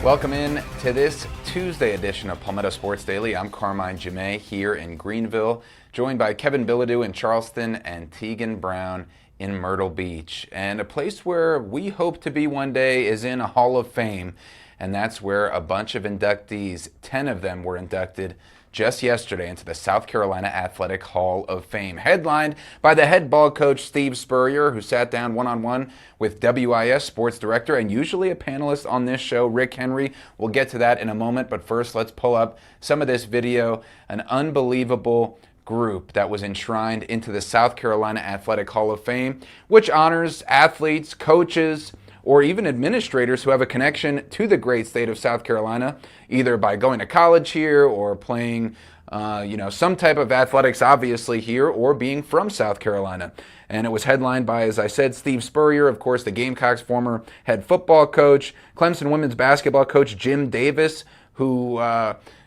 Welcome in to this Tuesday edition of Palmetto Sports Daily. I'm Carmine here in Greenville, joined by Kevin Bilodeau in Charleston and Teagan Brown in Myrtle Beach. And a place where we hope to be one day is in a Hall of Fame, and that's where a bunch of inductees, 10 of them were inducted just yesterday into the South Carolina Athletic Hall of Fame, headlined by the head ball coach Steve Spurrier, who sat down one-on-one with WIS sports director and usually a panelist on this show, Rick Henry. We'll get to that in a moment, but first let's pull up some of this video. An unbelievable group that was enshrined into the South Carolina Athletic Hall of Fame, which honors athletes, coaches, or even administrators who have a connection to the great state of South Carolina, either by going to college here or playing some type of athletics obviously here, or being from South Carolina. And it was headlined by, as I said, Steve Spurrier, of course, the Gamecocks' former head football coach, Clemson women's basketball coach Jim Davis, who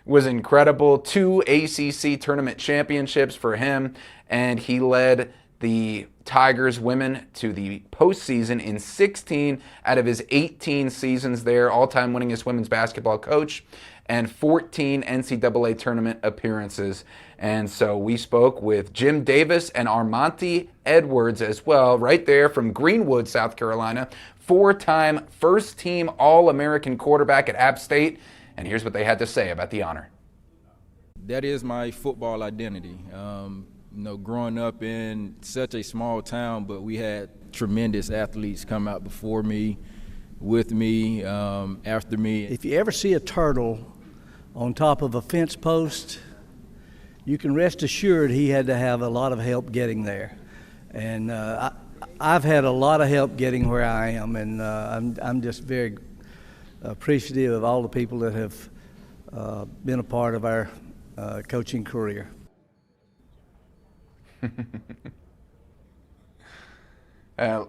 was incredible. 2 ACC Tournament championships for him, and he led the Tigers women to the postseason in 16 out of his 18 seasons there, all-time winningest women's basketball coach, and 14 NCAA tournament appearances. And so we spoke with Jim Davis and Armonte Edwards as well, right there from Greenwood, South Carolina, 4-time first-team All-American quarterback at App State. And here's what they had to say about the honor. That is my football identity. Growing up in such a small town, but we had tremendous athletes come out before me, with me, after me. If you ever see a turtle on top of a fence post, you can rest assured he had to have a lot of help getting there. And I've had a lot of help getting where I am, and I'm just very appreciative of all the people that have been a part of our coaching career.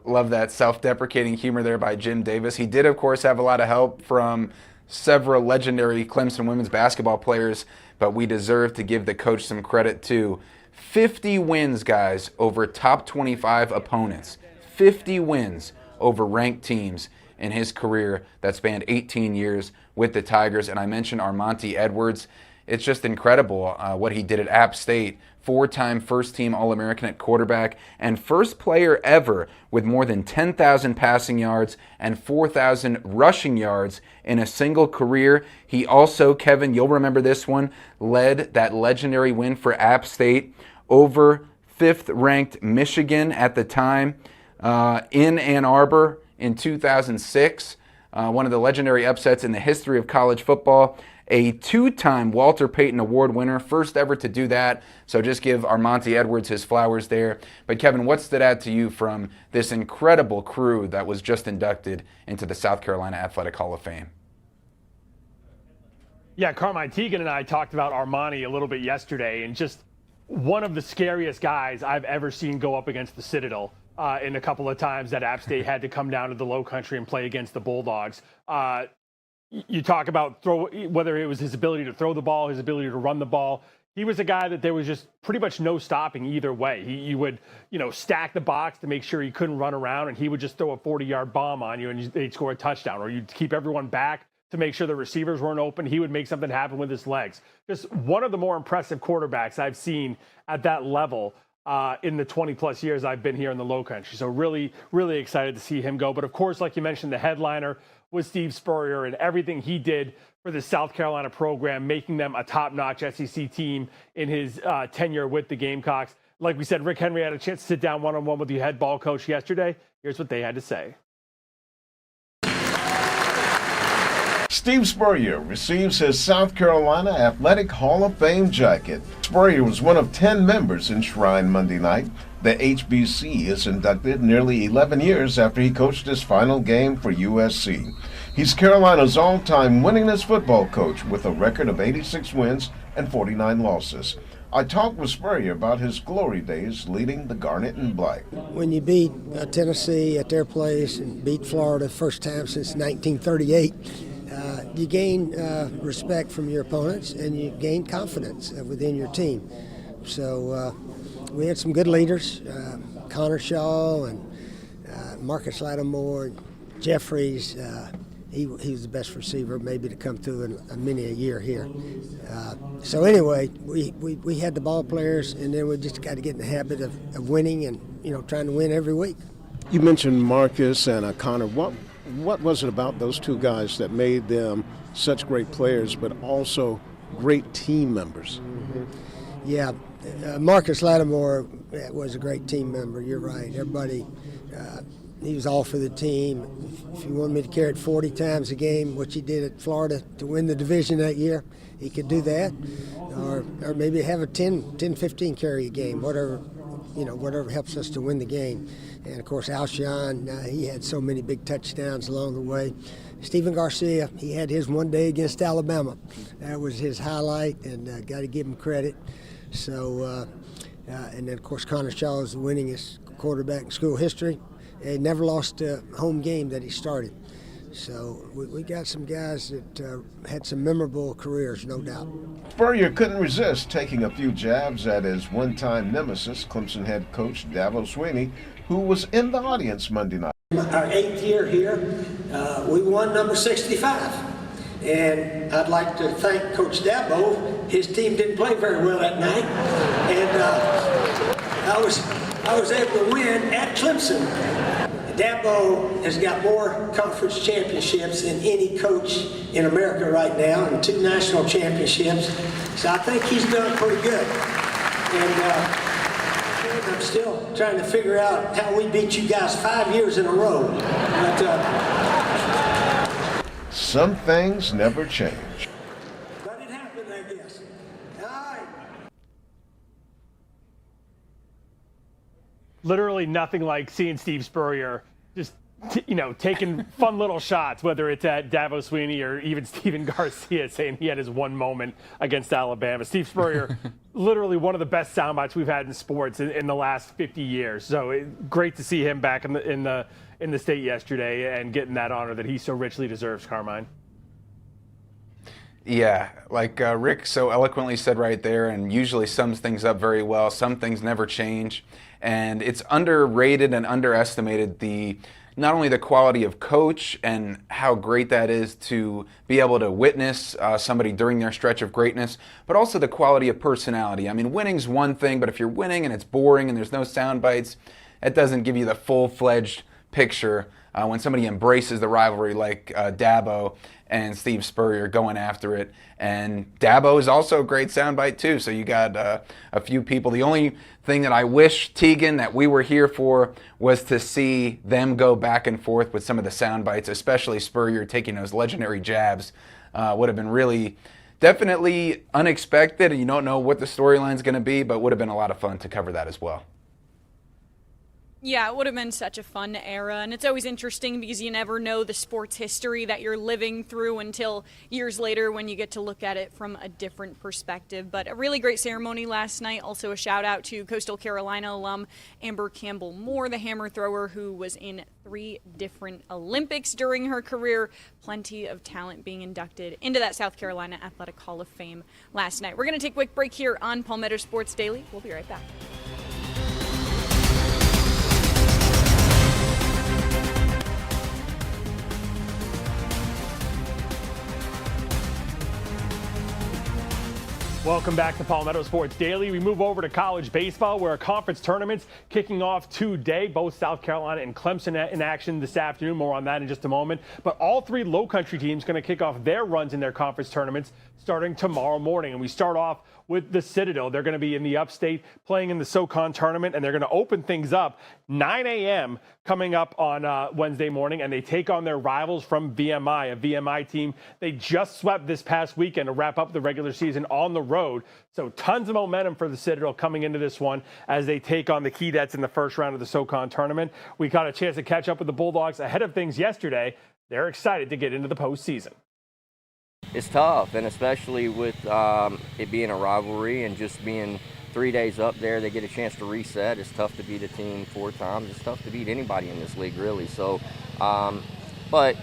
Love that self-deprecating humor there by Jim Davis. He did, of course, have a lot of help from several legendary Clemson women's basketball players, but we deserve to give the coach some credit too. 50 wins, guys, over top 25 opponents. 50 wins over ranked teams in his career that spanned 18 years with the Tigers. And I mentioned Armonte Edwards. It's just incredible what he did at App State. 4-time first-team All-American at quarterback, and first player ever with more than 10,000 passing yards and 4,000 rushing yards in a single career. He also, Kevin, you'll remember this one, led that legendary win for App State over 5th-ranked Michigan at the time in Ann Arbor in 2006. One of the legendary upsets in the history of college football. A 2-time Walter Payton Award winner, first ever to do that. So just give Armonte Edwards his flowers there. But Kevin, what stood out to you from this incredible crew that was just inducted into the South Carolina Athletic Hall of Fame? Yeah, Carmine, Teagan and I talked about Armonte a little bit yesterday, and just one of the scariest guys I've ever seen go up against the Citadel in a couple of times that App State had to come down to the Low Country and play against the Bulldogs. You talk about whether it was his ability to throw the ball, his ability to run the ball. He was a guy that there was just pretty much no stopping either way. He would, stack the box to make sure he couldn't run around, and he would just throw a 40-yard bomb on you, and they'd score a touchdown. Or you'd keep everyone back to make sure the receivers weren't open. He would make something happen with his legs. Just one of the more impressive quarterbacks I've seen at that level in the 20-plus years I've been here in the Low Country. So really, really excited to see him go. But, of course, like you mentioned, the headliner was Steve Spurrier and everything he did for the South Carolina program, making them a top-notch SEC team in his tenure with the Gamecocks. Like we said, Rick Henry had a chance to sit down one-on-one with the head ball coach yesterday. Here's what they had to say. Steve Spurrier receives his South Carolina Athletic Hall of Fame jacket. Spurrier was one of 10 members enshrined Monday night. The HBC is inducted nearly 11 years after he coached his final game for USC. He's Carolina's all-time winningest football coach with a record of 86 wins and 49 losses. I talked with Spurrier about his glory days leading the Garnet and Black. When you beat Tennessee at their place and beat Florida first time since 1938, you gain respect from your opponents and you gain confidence within your team. So we had some good leaders, Connor Shaw and Marcus Lattimore, Jeffries, he was the best receiver maybe to come through in many a year here. So anyway, we had the ball players, and then we just got to get in the habit of winning and, trying to win every week. You mentioned Marcus and Connor. What was it about those two guys that made them such great players, but also great team members? Mm-hmm. Yeah, Marcus Lattimore was a great team member. You're right. Everybody, he was all for the team. If you wanted me to carry it 40 times a game, which he did at Florida to win the division that year, he could do that. Or maybe have a 10-15 carry a game, whatever helps us to win the game. And, of course, Alshon, he had so many big touchdowns along the way. Stephen Garcia, he had his one day against Alabama. That was his highlight, and got to give him credit. So, and then, of course, Connor Shaw is the winningest quarterback in school history. He never lost a home game that he started. So we got some guys that had some memorable careers, no doubt. Spurrier couldn't resist taking a few jabs at his one-time nemesis, Clemson head coach Dabo Swinney, who was in the audience Monday night. Our 8th year here, we won number 65. And I'd like to thank Coach Dabo. His team didn't play very well that night. And I was able to win at Clemson. Dabo has got more conference championships than any coach in America right now, and 2 national championships. So I think he's done pretty good. And I'm still trying to figure out how we beat you guys 5 years in a row. But, some things never change. But it happened, I guess. All right. Literally nothing like seeing Steve Spurrier just, taking fun little shots, whether it's at Dabo Swinney or even Stephen Garcia saying he had his one moment against Alabama. Steve Spurrier, literally one of the best sound bites we've had in sports in the last 50 years. So great to see him back in the state yesterday and getting that honor that he so richly deserves, Carmine. Yeah, like Rick so eloquently said right there, and usually sums things up very well. Some things never change, and it's underrated and underestimated not only the quality of coach and how great that is to be able to witness somebody during their stretch of greatness, but also the quality of personality. I mean, winning's one thing, but if you're winning and it's boring and there's no sound bites, that doesn't give you the full-fledged picture when somebody embraces the rivalry like Dabo and Steve Spurrier going after it. And Dabo is also a great soundbite too, so you got a few people. The only thing that I wish, Teagan, that we were here for was to see them go back and forth with some of the sound bites, especially Spurrier taking those legendary jabs. Would have been really, definitely unexpected, and you don't know what the storyline's going to be, but would have been a lot of fun to cover that as well. Yeah, it would have been such a fun era, and it's always interesting because you never know the sports history that you're living through until years later when you get to look at it from a different perspective. But a really great ceremony last night. Also a shout out to Coastal Carolina alum Amber Campbell Moore, the hammer thrower who was in 3 different Olympics during her career. Plenty of talent being inducted into that South Carolina Athletic Hall of Fame last night. We're going to take a quick break here on Palmetto Sports Daily. We'll be right back. Welcome back to Palmetto Sports Daily. We move over to college baseball, where a conference tournament's kicking off today. Both South Carolina and Clemson in action this afternoon. More on that in just a moment. But all 3 low country teams going to kick off their runs in their conference tournaments starting tomorrow morning. And we start off with the Citadel. They're going to be in the upstate playing in the SoCon tournament, and they're going to open things up 9 a.m. coming up on Wednesday morning, and they take on their rivals from VMI, a VMI team they just swept this past weekend to wrap up the regular season on the road. So tons of momentum for the Citadel coming into this one as they take on the Keydets in the first round of the SoCon tournament. We got a chance to catch up with the Bulldogs ahead of things yesterday. They're excited to get into the postseason. It's tough, and especially with it being a rivalry and just being 3 days up there, they get a chance to reset. It's tough to beat a team 4 times. It's tough to beat anybody in this league, really. So, but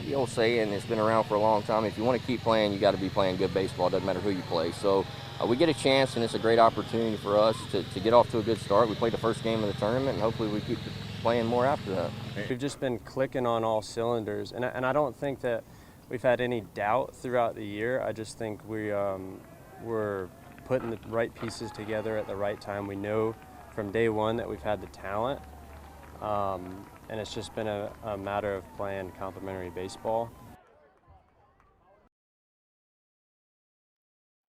the old saying, it's been around for a long time, if you want to keep playing, you got to be playing good baseball. It doesn't matter who you play. So we get a chance, and it's a great opportunity for us to get off to a good start. We played the first game of the tournament, and hopefully we playing more after that. We've just been clicking on all cylinders, and I don't think that we've had any doubt throughout the year. I just think we're putting the right pieces together at the right time. We know from day one that we've had the talent, and it's just been a matter of playing complementary baseball.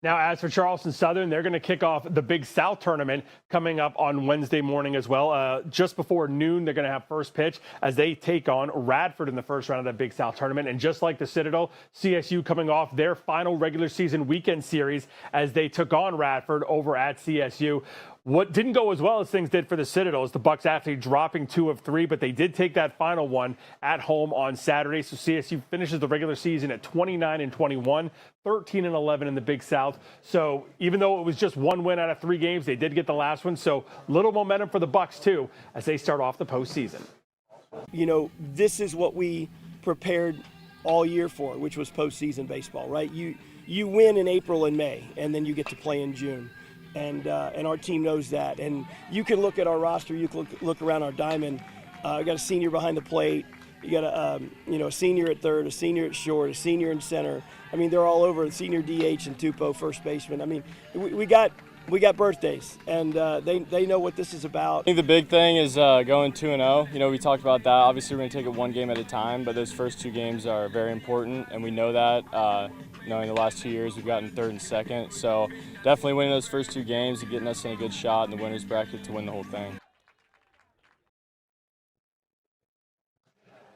Now, as for Charleston Southern, they're going to kick off the Big South Tournament coming up on Wednesday morning as well. Just before noon, they're going to have first pitch as they take on Radford in the first round of that Big South Tournament. And just like the Citadel, CSU coming off their final regular season weekend series as they took on Radford over at CSU. What didn't go as well as things did for the Citadel is the Bucks actually dropping 2 of 3, but they did take that final one at home on Saturday. So CSU finishes the regular season at 29-21, 13-11 in the Big South. So even though it was just 1 win out of 3 games, they did get the last one. So little momentum for the Bucks too as they start off the postseason. You know, this is what we prepared all year for, which was postseason baseball, right? You win in April and May, and then you get to play in June. And our team knows that. And you can look at our roster. You can look around our diamond. We got a senior behind the plate. You got a senior at third, a senior at short, a senior in center. I mean, they're all over. Senior DH and Tupou, first baseman. I mean, we got birthdays, and they know what this is about. I think the big thing is going 2-0. You know, we talked about that. Obviously, we're going to take it 1 game at a time, but those first 2 games are very important, and we know that. In the last 2 years, we've gotten 3rd and 2nd. So definitely winning those first 2 games and getting us in a good shot in the winner's bracket to win the whole thing.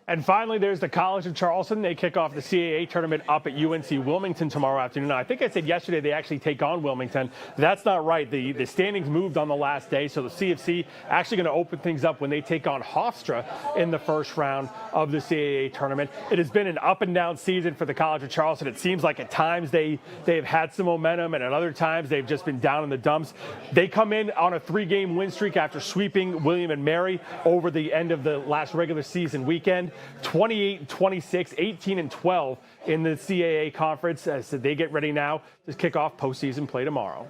And finally, there's the College of Charleston. They kick off the CAA tournament up at UNC Wilmington tomorrow afternoon. Now, I think I said yesterday they actually take on Wilmington. That's not right. The standings moved on the last day, so the CFC actually going to open things up when they take on Hofstra in the first round of the CAA tournament. It has been an up-and-down season for the College of Charleston. It seems like at times they've had some momentum, and at other times they've just been down in the dumps. They come in on a 3-game win streak after sweeping William and Mary over the end of the last regular season weekend. 28-26, 18-12 in the CAA conference. So they get ready now to kick off postseason play tomorrow.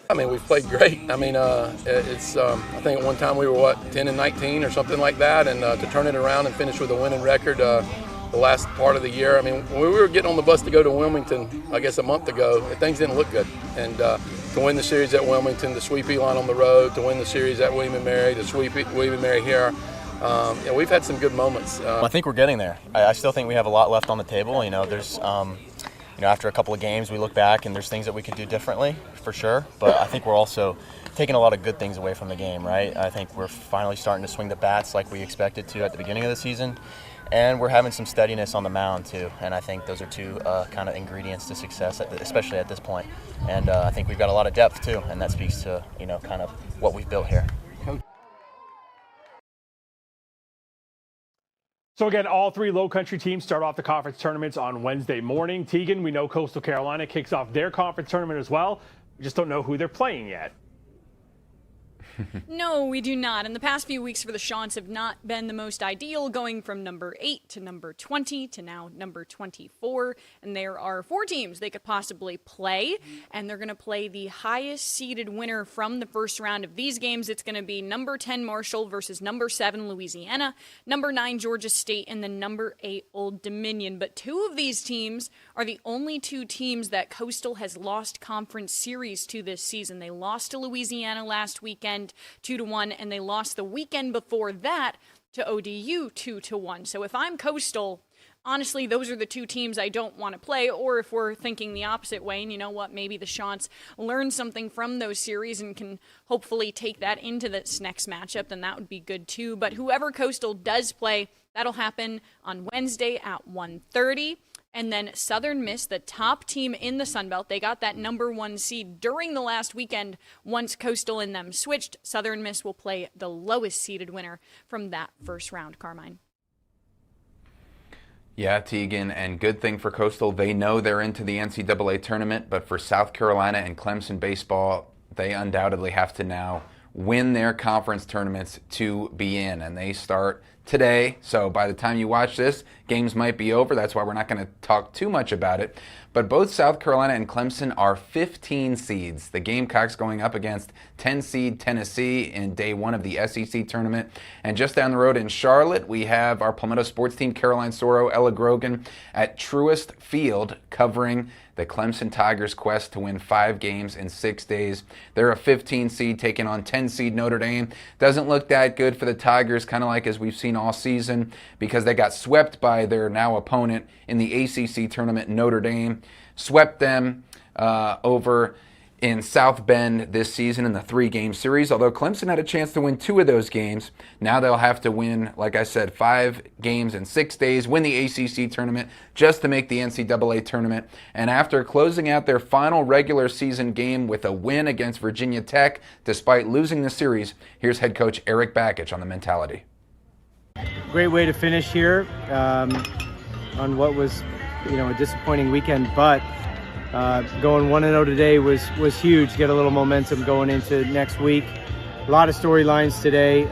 I mean, we've played great. I mean, it's. I think at one time we were 10-19 or something like that, and to turn it around and finish with a winning record the last part of the year. I mean, when we were getting on the bus to go to Wilmington, I guess a month ago, things didn't look good. And to win the series at Wilmington, to sweep Elon on the road, to win the series at William and Mary, to sweep William and Mary here. We've had some good moments. I think we're getting there. I still think we have a lot left on the table. You know, there's, after a couple of games, we look back and there's things that we could do differently, for sure. But I think we're also taking a lot of good things away from the game, right? I think we're finally starting to swing the bats like we expected to at the beginning of the season. And we're having some steadiness on the mound, too. And I think those are 2 kind of ingredients to success, especially at this point. And I think we've got a lot of depth, too. And that speaks to, kind of what we've built here. So again, all 3 low country teams start off the conference tournaments on Wednesday morning. Teagan, we know Coastal Carolina kicks off their conference tournament as well. We just don't know who they're playing yet. No, we do not. And the past few weeks for the Chants have not been the most ideal, going from number 8 to number 20 to now number 24. And there are 4 teams they could possibly play, and they're going to play the highest seeded winner from the first round of these games. It's going to be number 10 Marshall versus number 7 Louisiana, number 9 Georgia State, and the number 8 Old Dominion. But 2 of these teams are the only 2 teams that Coastal has lost conference series to this season. They lost to Louisiana last weekend 2-1, and they lost the weekend before that to ODU 2-1. So if I'm Coastal, honestly, those are the 2 teams I don't want to play. Or if we're thinking the opposite way, and you know what, maybe the Chants learn something from those series and can hopefully take that into this next matchup, then that would be good too. But whoever Coastal does play, that'll happen on Wednesday at 1:30. And then Southern Miss, the top team in the Sun Belt, they got that number 1 seed during the last weekend. Once Coastal and them switched, Southern Miss will play the lowest seeded winner from that first round. Carmine. Yeah, Teagan, and good thing for Coastal, they know they're into the NCAA tournament, but for South Carolina and Clemson baseball, they undoubtedly have to now win their conference tournaments to be in, and they start today, so by the time you watch this, games might be over. That's why we're not going to talk too much about it. But both South Carolina and Clemson are 15 seeds. The Gamecocks going up against 10 seed Tennessee in day one of the SEC Tournament. And just down the road in Charlotte, we have our Palmetto sports team, Caroline Soro, Ella Grogan, at Truist Field covering the Clemson Tigers' quest to win 5 games in 6 days. They're a 15 seed taking on 10 seed Notre Dame. Doesn't look that good for the Tigers, kind of like as we've seen all season, because they got swept by their now opponent in the ACC Tournament, Notre Dame. Swept them over in South Bend this season in the 3-game series, although Clemson had a chance to win 2 of those games. Now they'll have to win, like I said, 5 games in 6 days, win the ACC tournament just to make the NCAA tournament. And after closing out their final regular season game with a win against Virginia Tech, despite losing the series, here's head coach Eric Bakich on the mentality. Great way to finish here on what was, a disappointing weekend, but going 1-0 today was huge. Get a little momentum going into next week. A lot of storylines today.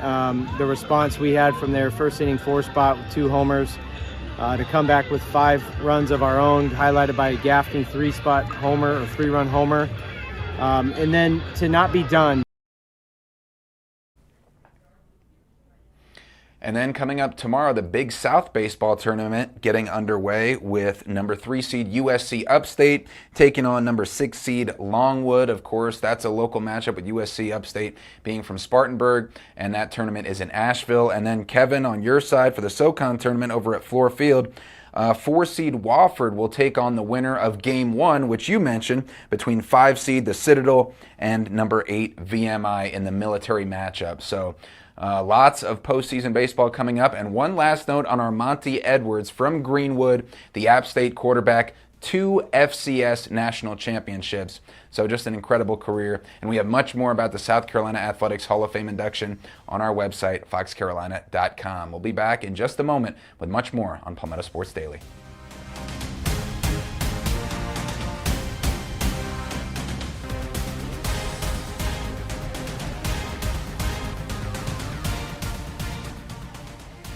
The response we had from their first inning 4 spot with 2 homers to come back with 5 runs of our own, highlighted by a Gaffney 3-spot homer or 3-run homer, and then to not be done. And then coming up tomorrow, the Big South Baseball Tournament getting underway with number 3 seed USC Upstate taking on number 6 seed Longwood. Of course, that's a local matchup with USC Upstate being from Spartanburg, and that tournament is in Asheville. And then Kevin, on your side for the SoCon Tournament over at Floor Field, 4 seed Wofford will take on the winner of Game 1, which you mentioned, between 5 seed the Citadel and number 8 VMI in the military matchup. So lots of postseason baseball coming up. And one last note on our Monty Edwards from Greenwood, the App State quarterback, 2 FCS national championships. So just an incredible career. And we have much more about the South Carolina Athletics Hall of Fame induction on our website, foxcarolina.com. We'll be back in just a moment with much more on Palmetto Sports Daily.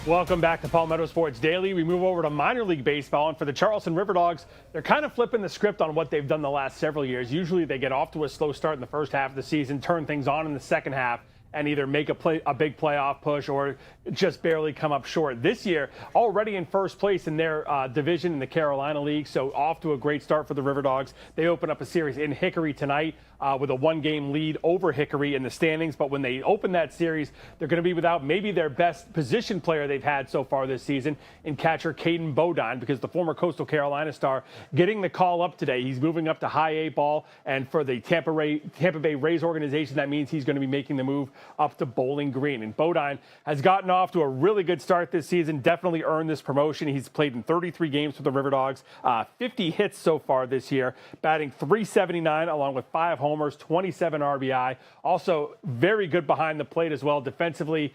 Welcome back to Palmetto Sports Daily. We move over to minor league baseball, and for the Charleston River Dogs, they're kind of flipping the script on what they've done the last several years. Usually they get off to a slow start in the first half of the season, turn things on in the second half, and either make a big playoff push or just barely come up short. This year, already in first place in their division in the Carolina League, so off to a great start for the River Dogs. They open up a series in Hickory tonight with a 1-game lead over Hickory in the standings. But when they open that series, they're going to be without maybe their best position player they've had so far this season in catcher Caden Bodine, because the former Coastal Carolina star getting the call up today. He's moving up to high A ball, and for the Tampa Bay Rays organization, that means he's going to be making the move up to Bowling Green. And Bodine has gotten off to a really good start this season, definitely earned this promotion. He's played in 33 games for the River Dogs, 50 hits so far this year, batting .379 along with 5 homers, 27 RBI. Also very good behind the plate as well. Defensively,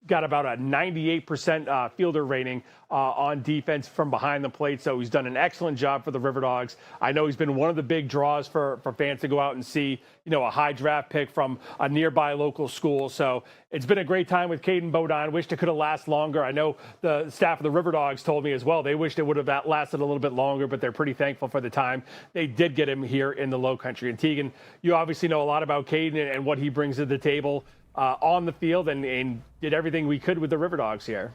got about a 98% fielder rating on defense from behind the plate. So he's done an excellent job for the River Dogs. I know he's been one of the big draws for fans to go out and see, a high draft pick from a nearby local school. So it's been a great time with Caden Bodine. Wished it could have lasted longer. I know the staff of the River Dogs told me as well. They wished it would have lasted a little bit longer, but they're pretty thankful for the time they did get him here in the Low Country. And Teagan, you obviously know a lot about Caden and what he brings to the table on the field, and did everything we could with the River Dogs here.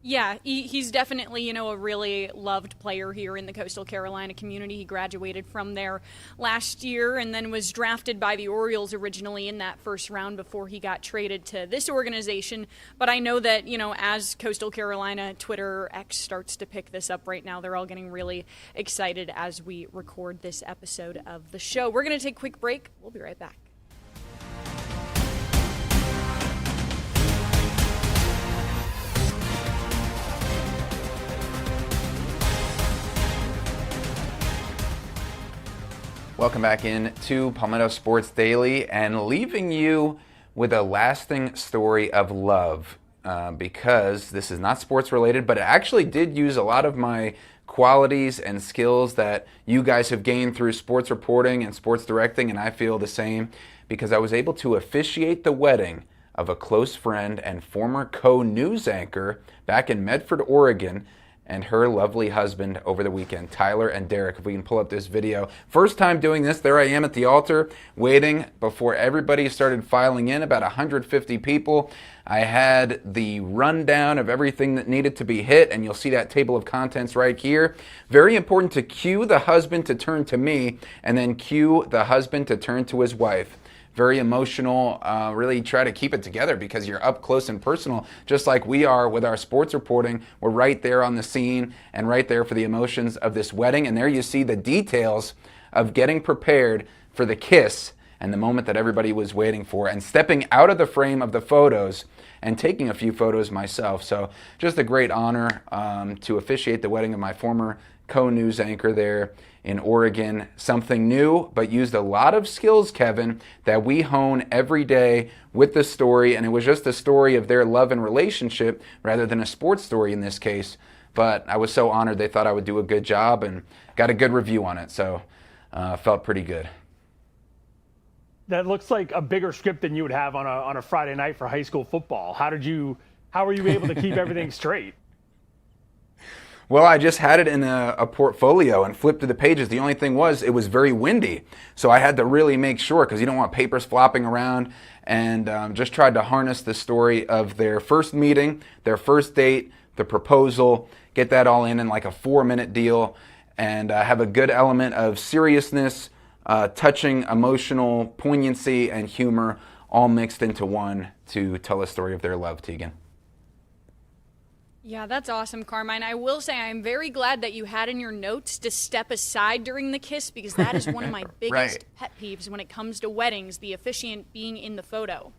Yeah, he's definitely, a really loved player here in the Coastal Carolina community. He graduated from there last year and then was drafted by the Orioles originally in that first round before he got traded to this organization. But I know that, as Coastal Carolina Twitter X starts to pick this up right now, they're all getting really excited as we record this episode of the show. We're going to take a quick break. We'll be right back. Welcome back in to Palmetto Sports Daily, and leaving you with a lasting story of love because this is not sports related, but it actually did use a lot of my qualities and skills that you guys have gained through sports reporting and sports directing, and I feel the same because I was able to officiate the wedding of a close friend and former co-news anchor back in Medford, Oregon, and her lovely husband over the weekend, Tyler and Derek. If we can pull up this video. First time doing this, there I am at the altar, waiting before everybody started filing in, about 150 people. I had the rundown of everything that needed to be hit, and you'll see that table of contents right here. Very important to cue the husband to turn to me, and then cue the husband to turn to his wife. Very emotional, really try to keep it together because you're up close and personal, just like we are with our sports reporting. We're right there on the scene and right there for the emotions of this wedding. And there you see the details of getting prepared for the kiss and the moment that everybody was waiting for, and stepping out of the frame of the photos and taking a few photos myself. So just a great honor to officiate the wedding of my former co-news anchor there in Oregon. Something new, but used a lot of skills, Kevin, that we hone every day with the story. And it was just a story of their love and relationship rather than a sports story in this case. But I was so honored they thought I would do a good job and got a good review on it. So felt pretty good. That looks like a bigger script than you would have on a Friday night for high school football. How were you able to keep everything straight? Well, I just had it in a portfolio and flipped to the pages. The only thing was it was very windy, so I had to really make sure, because you don't want papers flopping around, and just tried to harness the story of their first meeting, their first date, the proposal, get that all in like a 4-minute deal, and have a good element of seriousness, touching emotional poignancy, and humor all mixed into one to tell a story of their love, Teagan. Yeah, that's awesome, Carmine. I will say I'm very glad that you had in your notes to step aside during the kiss, because that is one of my biggest pet peeves when it comes to weddings, the officiant being in the photo.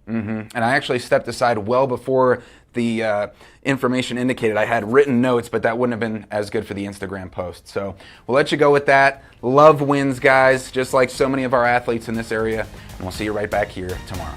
And I actually stepped aside well before the information indicated. I had written notes, but that wouldn't have been as good for the Instagram post. So we'll let you go with that. Love wins, guys, just like so many of our athletes in this area. And we'll see you right back here tomorrow.